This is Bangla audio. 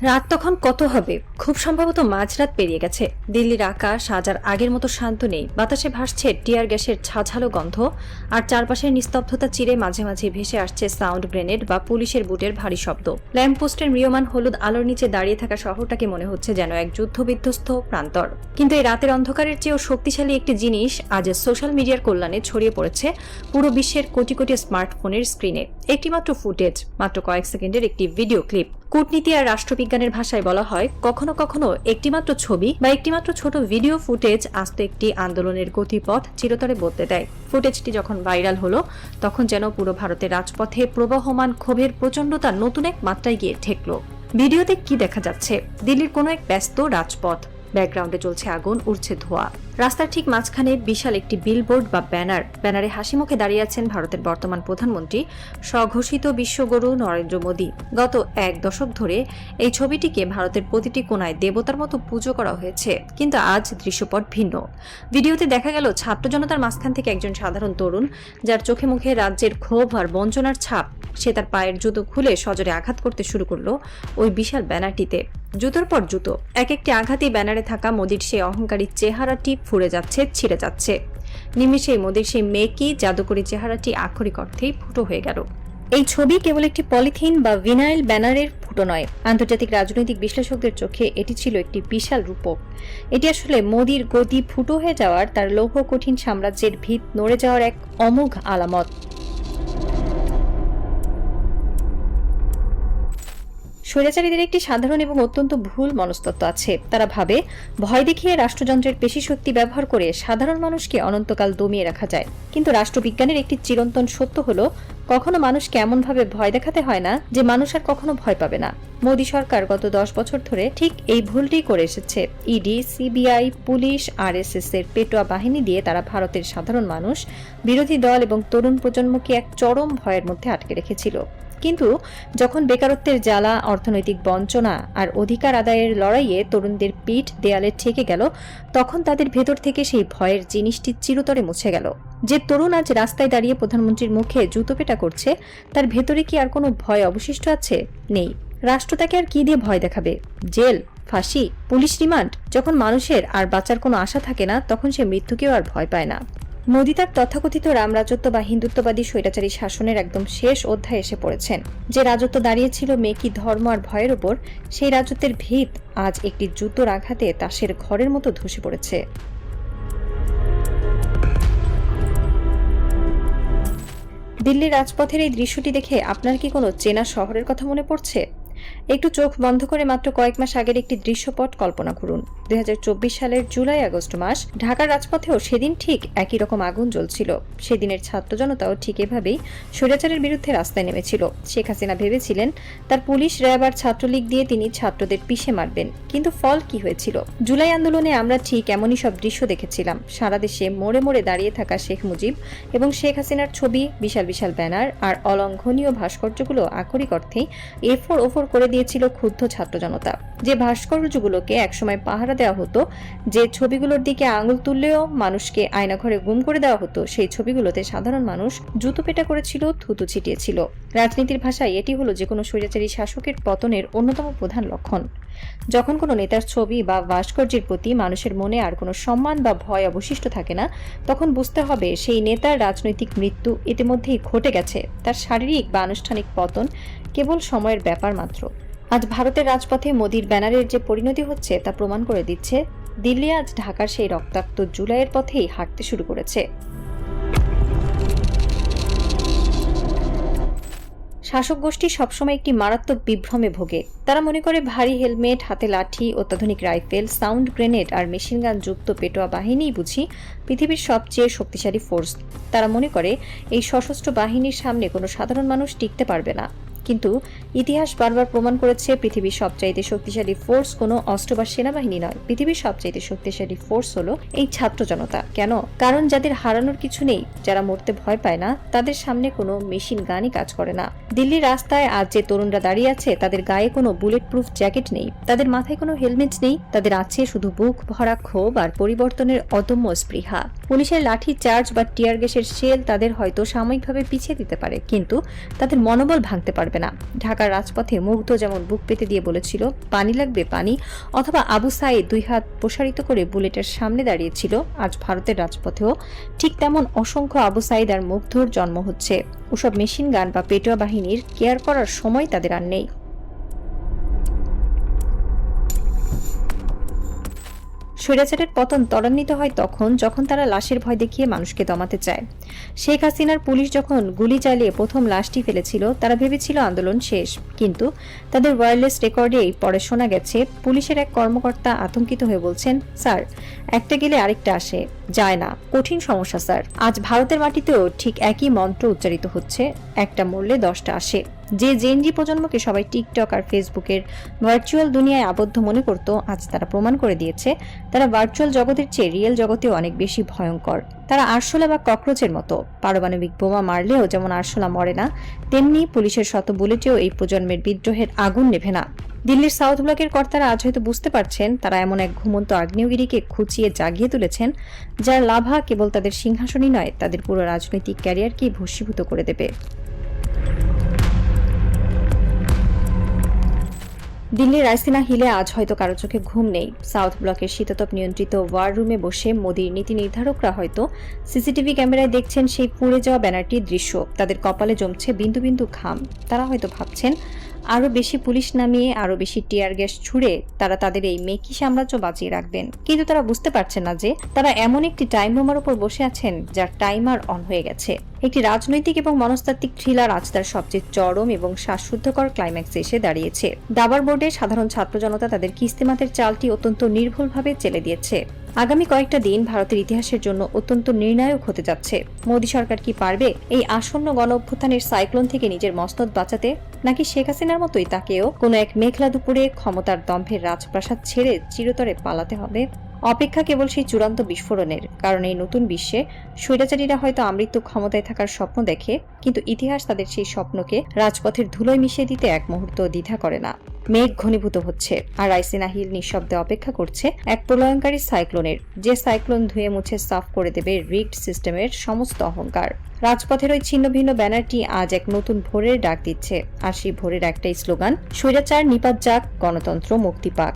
রাত তখন কত হবে? খুব সম্ভবত মাঝরাত পেরিয়ে গেছে। দিল্লির আকাশ আজ আর আগের মতো শান্ত নেই। বাতাসে ভাসছে টিয়ার গ্যাসের ঝাঝালো গন্ধ, আর চারপাশের নিস্তব্ধতা চিরে মাঝে মাঝে ভেসে আসছে সাউন্ড গ্রেনেড বা পুলিশের বুটের ভারী শব্দ। ল্যাম্পপোস্টের ম্রিয়মান হলুদ আলোর নিচে দাঁড়িয়ে থাকা শহরটাকে মনে হচ্ছে যেন এক যুদ্ধবিধ্বস্ত প্রান্তর। কিন্তু এই রাতের অন্ধকারের চেয়েও শক্তিশালী একটি জিনিস আজ সোশ্যাল মিডিয়ার কল্যাণে ছড়িয়ে পড়েছে পুরো বিশ্বের কোটি কোটি স্মার্টফোনের স্ক্রিনে। একটিমাত্র ফুটেজ, মাত্র কয়েক সেকেন্ডের একটি ভিডিও ক্লিপ। কূটনীতি আর রাষ্ট্রবিজ্ঞানের ভাষায় বলা হয়, কখনো কখনো একটিমাত্র ছবি বা একটিমাত্র ছোট ভিডিও ফুটেজ আস্ত একটি আন্দোলনের গতিপথ চিরতরে বদলে দেয়। ফুটেজটি যখন ভাইরাল হলো, তখন যেন পুরো ভারতের রাজপথে প্রবহমান ক্ষোভের প্রচণ্ডতা নতুন এক মাত্রায় গিয়ে ঠেকল। ভিডিওতে কি দেখা যাচ্ছে? দিল্লির কোনো এক ব্যস্ত রাজপথ, ব্যাকগ্রাউন্ডে চলছে আগুন, উড়ছে ধোঁয়া। রাস্তার ঠিক মাঝখানে বিশাল একটি বিলবোর্ড বা ব্যানারে হাসি মুখে দাঁড়িয়ে আছেন ভারতের বর্তমান প্রধানমন্ত্রী, স্বঘোষিত বিশ্বগুরু নরেন্দ্র মোদী। গত এক দশক ধরে এই ছবিটিকে ভারতের প্রতিটি কোণায় দেবতার মতো পুজো করা হয়েছে, কিন্তু আজ দৃশ্যপট ভিন্ন। ভিডিওতে দেখা গেল ছাত্র জনতার মাঝখান থেকে একজন সাধারণ তরুণ, যার চোখে মুখে রাজ্যের ক্ষোভ আর বঞ্চনার ছাপ। সে তার পায়ের জুতো খুলে সজোরে আঘাত করতে শুরু করলো ওই বিশাল ব্যানারটিতে। জুতোর পর জুতো, এক একটি আঘাতই ব্যানারে থাকা মোদীর সেই অহংকারী চেহারাটি ফুঁড়ে যাচ্ছে, ছিঁড়ে যাচ্ছে। নিমেষেই মোদীর সেই মেকি জাদুকরী চেহারাটি আক্ষরিক অর্থেই ফুটো হয়ে গেল। এই ছবি কেবল একটি পলিথিন বা ভিনাইল ব্যানারের ফুটো নয়, আন্তর্জাতিক রাজনৈতিক বিশ্লেষকদের চোখে এটি ছিল একটি বিশাল রূপক। এটি আসলে মোদীর গদি ফুটো হয়ে যাওয়ার, তার লৌহ কঠিন সাম্রাজ্যের ভিত নড়ে যাওয়ার এক অমোঘ আলামত। স্বৈরাচারীদের একটি সাধারণ এবং অত্যন্ত ভুল মনস্তত্ত্ব আছে। তারা ভাবে ভয় দেখিয়ে রাষ্ট্রযন্ত্রের পেশি শক্তি ব্যবহার করে সাধারণ মানুষকে অনন্তকাল দমিয়ে রাখা যায়। কিন্তু রাষ্ট্রবিজ্ঞানের একটি চিরন্তন সত্য হলো, কখনো মানুষকে এমনভাবে ভয় দেখাতে হয় না যে মানুষ আর কখনো ভয় পাবে না। মোদী সরকার গত 10 বছর ধরে ঠিক এই ভুলটি করে এসেছে। ইডি, সিবিআই, পুলিশ, আরএসএস এর পেটোয়া বাহিনী দিয়ে তারা ভারতের সাধারণ মানুষ, বিরোধী দল এবং তরুণ প্রজন্মকে এক চরম ভয়ের মধ্যে আটকে রেখেছিল। কিন্তু যখন বেকারত্বের জ্বালা, অর্থনৈতিক বঞ্চনা আর অধিকার আদায়ের লড়াইয়ে তরুণদের পিঠ দেয়ালে ঠেকে গেল, তখন তাদের ভেতর থেকে সেই ভয়ের জিনিসটি চিরতরে মুছে গেল। যে তরুণ আজ রাস্তায় দাঁড়িয়ে প্রধানমন্ত্রীর মুখে জুতো পেটা করছে, তার ভেতরে কি আর কোনো ভয় অবশিষ্ট আছে? নেই। রাষ্ট্র তাকে আর কি দিয়ে ভয় দেখাবে? জেল, ফাঁসি, পুলিশ রিমান্ড? যখন মানুষের আর বাঁচার কোনো আশা থাকে না, তখন সে মৃত্যুকেও আর ভয় পায় না। মোদী তার তথাকথিত রামরাজত্ব বা হিন্দুত্ববাদী স্বৈরাচারী শাসনের একদম শেষ অধ্যায়ে এসে পড়েছেন। যে রাজত্ব দাঁড়িয়েছিল মেকি, ধর্ম আর ভয়ের উপর, সেই রাজত্বের ভিত আজ একটি জুতোর আঘাতে তাসের ঘরের মতো ধসে পড়েছে। দিল্লির রাজপথের এই দৃশ্যটি দেখে আপনার কি কোনো চেনা শহরের কথা মনে পড়ছে? একটু চোখ বন্ধ করে মাত্র কয়েক মাস আগের একটি দৃশ্যপট কল্পনা করুন। 2024 সালের জুলাই-আগস্ট মাস। ঢাকার রাজপথেও সেদিন ঠিক একই রকম আগুন জ্বলছিল। সেদিনের ছাত্র জনতাও ঠিক এভাবেই স্বৈরাচারের বিরুদ্ধে রাস্তায় নেমেছিল। শেখ হাসিনা ভেবেছিলেন তার পুলিশ, র্যাব আর ছাত্রলীগ দিয়ে তিনি ছাত্রদের পিষে মারবেন। কিন্তু ফল কি হয়েছিল? জুলাই আন্দোলনে আমরা ঠিক এমনই সব দৃশ্য দেখেছিলাম। সারা দেশে মোড়ে মোড়ে দাঁড়িয়ে থাকা শেখ মুজিব এবং শেখ হাসিনার ছবি, বিশাল বিশাল ব্যানার আর অলঙ্ঘনীয় ভাস্কর্যগুলো আক্ষরিক অর্থেই এফোর ওফোর করে দিয়েছিল ক্ষুব্ধ ছাত্র জনতা। যে ভাস্কর্যগুলোকে একসময় পাহারা দেওয়া হতো, যে ছবিগুলোর দিকে আঙুল তুললেও মানুষকে আয়নাঘরে গুম করে দেওয়া হতো, সেই ছবিগুলোতে সাধারণ মানুষ জুতো পেটা করেছিল, থুতু ছিটিয়েছিল। রাজনীতির ভাষায় এটি হলো যে কোনো স্বৈরাচারী শাসকের পতনের অন্যতম প্রধান লক্ষণ। যখন কোনো নেতার ছবি বা ভাস্কর্যের প্রতি মানুষের মনে আর কোনো সম্মান বা ভয় অবশিষ্ট থাকে না, তখন বুঝতে হবে সেই নেতার রাজনৈতিক মৃত্যু ইতিমধ্যেই ঘটে গেছে। তার শারীরিক বা আনুষ্ঠানিক পতন কেবল সময়ের ব্যাপার মাত্র। আজ ভারতের রাজপথে মোদীর ব্যানারের যে পরিণতি হচ্ছে তা প্রমাণ করে দিচ্ছে দিল্লি আজ ঢাকার সেই রক্তাক্ত জুলাইয়ের পথেই হাঁটতে শুরু করেছে। শাসক গোষ্ঠী সবসময় একটি মারাত্মক বিভ্রমে ভোগে। তারা মনে করে ভারী হেলমেট, হাতে লাঠি, অত্যাধুনিক রাইফেল, সাউন্ড গ্রেনেড আর মেশিনগান যুক্ত পেটোয়া বাহিনীই বুঝি পৃথিবীর সবচেয়ে শক্তিশালী ফোর্স। তারা মনে করে এই সশস্ত্র বাহিনীর সামনে কোনো সাধারণ মানুষ টিকতে পারবে না। কিন্তু ইতিহাস বারবার প্রমাণ করেছে পৃথিবীর সবচাইতে শক্তিশালী ফোর্স কোনো অস্ত্র বা সেনাবাহিনী নয়। পৃথিবীর সবচাইতে শক্তিশালী ফোর্স হলো এই ছাত্র জনতা। কেন? কারণ যাদের হারানোর কিছু নেই, যারা মরতে ভয় পায় না, তাদের সামনে কোনো মেশিন গানই কাজ করে না। দিল্লির রাস্তায় আজ যে তরুণরা দাঁড়িয়ে আছে, তাদের গায়ে কোনো বুলেট প্রুফ জ্যাকেট নেই, তাদের মাথায় কোনো হেলমেট নেই, তাদের আছে শুধু বুক ভরা ক্ষোভ আর পরিবর্তনের অদম্য স্পৃহা। পুলিশের লাঠি চার্জ বা টিয়ার গ্যাসের শেল তাদের হয়তো সাময়িকভাবে পিছিয়ে দিতে পারে, কিন্তু তাদের মনোবল ভাঙতে পারবে না। ঢাকার রাজপথে মুগ্ধ যেমন বুক পেতে দিয়ে বলেছিল পানি লাগবে পানি, অথবা আবু সাঈদ 2 হাত প্রসারিত করে বুলেটের সামনে দাঁড়িয়েছিল, আজ ভারতের রাজপথেও ঠিক তেমন অসংখ্য আবু সাঈদ আর মুগ্ধর জন্ম হচ্ছে। ওসব মেশিন গান বা পেটোয়া বাহিনীর কেয়ার করার সময় তাদের আর নেই। স্বৈরাচারের পতন ত্বরান্বিত হয় তখন যখন তারা লাশের ভয় দেখিয়ে মানুষকে দমাতে চায়। শেখ হাসিনার পুলিশ যখন গুলি চালিয়ে প্রথম লাশটি ফেলেছিল, তারা ভেবেছিল আন্দোলন শেষ, কিন্তু তাদের ওয়্যারলেস রেকর্ডেই পরে শোনা গেছে পুলিশের এক কর্মকর্তা আতঙ্কিত হয়ে বলছেন, স্যার, একটা গেলে আরেকটা আসে, যায় না, কঠিন সমস্যা স্যার। আজ ভারতের মাটিতেও ঠিক একই মন্ত্র উচ্চারিত হচ্ছে, একটা মরলে 10টা আসে। যে জেনজি প্রজন্মকে সবাই টিকটক আর ফেসবুকের ভার্চুয়াল দুনিয়ায় আবদ্ধ মনে করত, আজ তারা প্রমাণ করে দিয়েছে তারা ভার্চুয়াল জগতের চেয়ে রিয়েল জগতেও অনেক বেশি ভয়ঙ্কর। তারা আরশোলা বা ককরোচের মতো, পারমাণবিক বোমা মারলেও যেমন আরশোলা মরে না, তেমনি পুলিশের শত বুলেটেও এই প্রজন্মের বিদ্রোহের আগুন নেভে না। দিল্লির সাউথ ব্লকের কর্তারা আজ হয়তো বুঝতে পারছেন তারা এমন এক ঘুমন্ত আগ্নেয়গিরিকে খুঁচিয়ে জাগিয়ে তুলেছেন, যার লাভা কেবল তাদের সিংহাসনই নয়, তাদের পুরো রাজনৈতিক ক্যারিয়ারকেই ভস্মীভূত করে দেবে। দিল্লির রাইসিনা হিলে আজ হয়তো কারো চোখে ঘুম নেই। সাউথ ব্লকের শীতাতপ নিয়ন্ত্রিত ওয়ার রুমে বসে মোদির নীতি নির্ধারকরা হয়তো সিসিটিভি ক্যামেরায় দেখছেন সেই পুড়ে যাওয়া ব্যানারটির দৃশ্য। তাদের কপালে জমছে বিন্দু বিন্দু ঘাম। তারা হয়তো ভাবছেন আরো বেশি পুলিশ নামিয়ে, আরো বেশি টিয়ার গ্যাস ছুড়ে তারা তাদের এই মেকি সাম্রাজ্য বাঁচিয়ে রাখবেন। কিন্তু তারা বুঝতে পারছেন না যে তারা এমন একটি টাইম বোমার উপর বসে আছেন যার টাইমার অন হয়ে গেছে। একটি রাজনৈতিক এবং মনস্তাত্ত্বিক থ্রিলার আজ তার সবচেয়ে চরম এবং শ্বাসরুদ্ধকর ক্লাইম্যাক্সে এসে দাঁড়িয়েছে। দাবার বোর্ডে সাধারণ ছাত্র জনতা তাদের কিস্তিমাতের চালটি অত্যন্ত নির্ভুলভাবে চেলে দিয়েছে। আগামী কয়েকটা দিন ভারতের ইতিহাসের জন্য অত্যন্ত নির্ণায়ক হতে যাচ্ছে। মোদী সরকার কি পারবে এই আসন্ন গণ অভ্যুত্থানের সাইক্লোন থেকে নিজের মসনদ বাঁচাতে, নাকি শেখ হাসিনার মতোই তাকেও কোনো এক মেঘলা দুপুরে ক্ষমতার দম্ভের রাজপ্রাসাদ ছেড়ে চিরতরে পালাতে হবে? অপেক্ষা কেবল সেই চূড়ান্ত বিস্ফোরণের, কারণ এই নতুন বিশ্বে স্বৈরাচারীরা হয়তো আমৃত্যু ক্ষমতায় থাকার স্বপ্ন দেখে, কিন্তু ইতিহাস তাদের সেই স্বপ্নকে রাজপথের ধুলোয় মিশিয়ে দিতে এক মুহূর্ত দ্বিধা করে না। মেঘ ঘনীভূত হচ্ছে, আর রাইসিনা হিল নিঃশব্দে অপেক্ষা করছে এক প্রলয়ঙ্কারী সাইক্লোনের, যে সাইক্লোন ধুয়ে মুছে সাফ করে দেবে রিগড সিস্টেমের সমস্ত অহংকার। রাজপথের ওই ছিন্ন ভিন্ন ব্যানারটি আজ এক নতুন ভোরের ডাক দিচ্ছে, আর সেই ভোরের একটাই স্লোগান, স্বৈরাচার নিপাত যাক, গণতন্ত্র মুক্তি পাক।